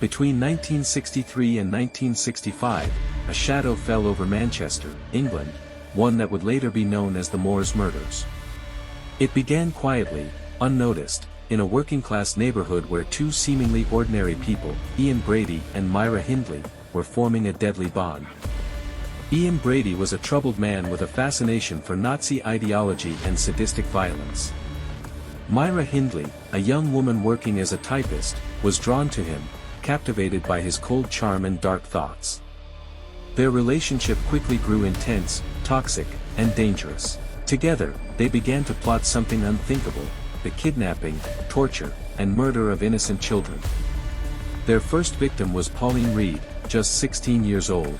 Between 1963 and 1965, a shadow fell over Manchester, England, one that would later be known as the Moors murders. It began quietly, unnoticed, in a working-class neighborhood where two seemingly ordinary people, Ian Brady and Myra Hindley, were forming a deadly bond. Ian Brady was a troubled man with a fascination for Nazi ideology and sadistic violence. Myra Hindley, a young woman working as a typist, was drawn to him, captivated by his cold charm and dark thoughts. Their relationship quickly grew intense, toxic, and dangerous. Together, they began to plot something unthinkable: the kidnapping, torture, and murder of innocent children. Their first victim was Pauline Reed, just 16 years old.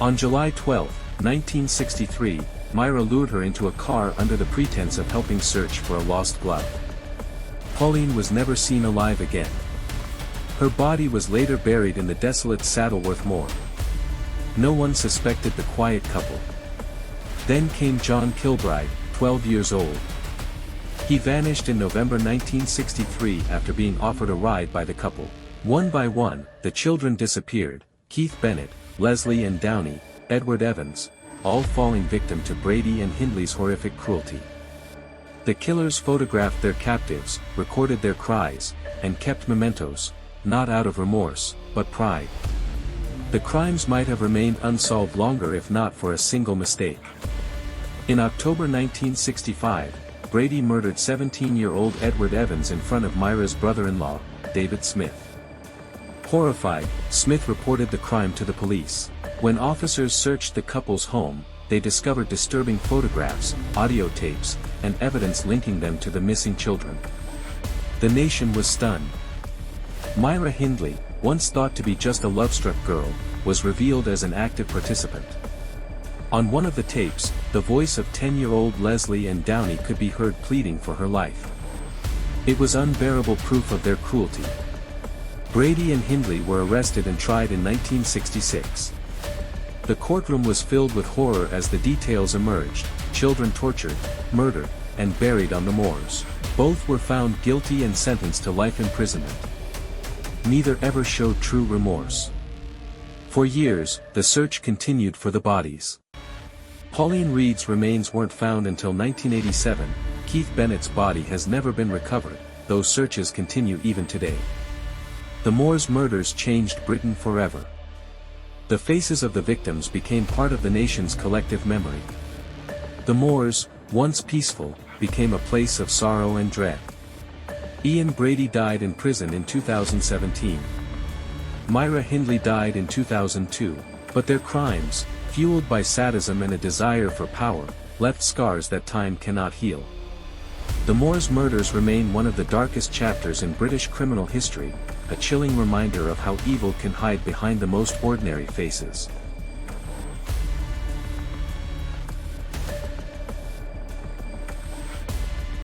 On July 12, 1963, Myra lured her into a car under the pretense of helping search for a lost glove. Pauline was never seen alive again. Her body was later buried in the desolate Saddleworth Moor. No one suspected the quiet couple. Then came John Kilbride, 12 years old. He vanished in November 1963 after being offered a ride by the couple. One by one, the children disappeared: Keith Bennett, Leslie and Downey, Edward Evans, all falling victim to Brady and Hindley's horrific cruelty. The killers photographed their captives, recorded their cries, and kept mementos, not out of remorse, but pride. The crimes might have remained unsolved longer if not for a single mistake. In October 1965, Brady murdered 17-year-old Edward Evans in front of Myra's brother-in-law, David Smith. Horrified, Smith reported the crime to the police. When officers searched the couple's home, they discovered disturbing photographs, audio tapes, and evidence linking them to the missing children. The nation was stunned. Myra Hindley, once thought to be just a love-struck girl, was revealed as an active participant. On one of the tapes, the voice of 10-year-old Leslie and Downey could be heard pleading for her life. It was unbearable proof of their cruelty. Brady and Hindley were arrested and tried in 1966. The courtroom was filled with horror as the details emerged: children tortured, murdered, and buried on the moors. Both were found guilty and sentenced to life imprisonment. Neither ever showed true remorse. For years, the search continued for the bodies. Pauline Reed's remains weren't found until 1987. Keith Bennett's body has never been recovered, though searches continue even today. The Moors murders changed Britain forever. The faces of the victims became part of the nation's collective memory. The Moors, once peaceful, became a place of sorrow and dread. Ian Brady died in prison in 2017. Myra Hindley died in 2002, but their crimes, fueled by sadism and a desire for power, left scars that time cannot heal. The Moors murders remain one of the darkest chapters in British criminal history, a chilling reminder of how evil can hide behind the most ordinary faces.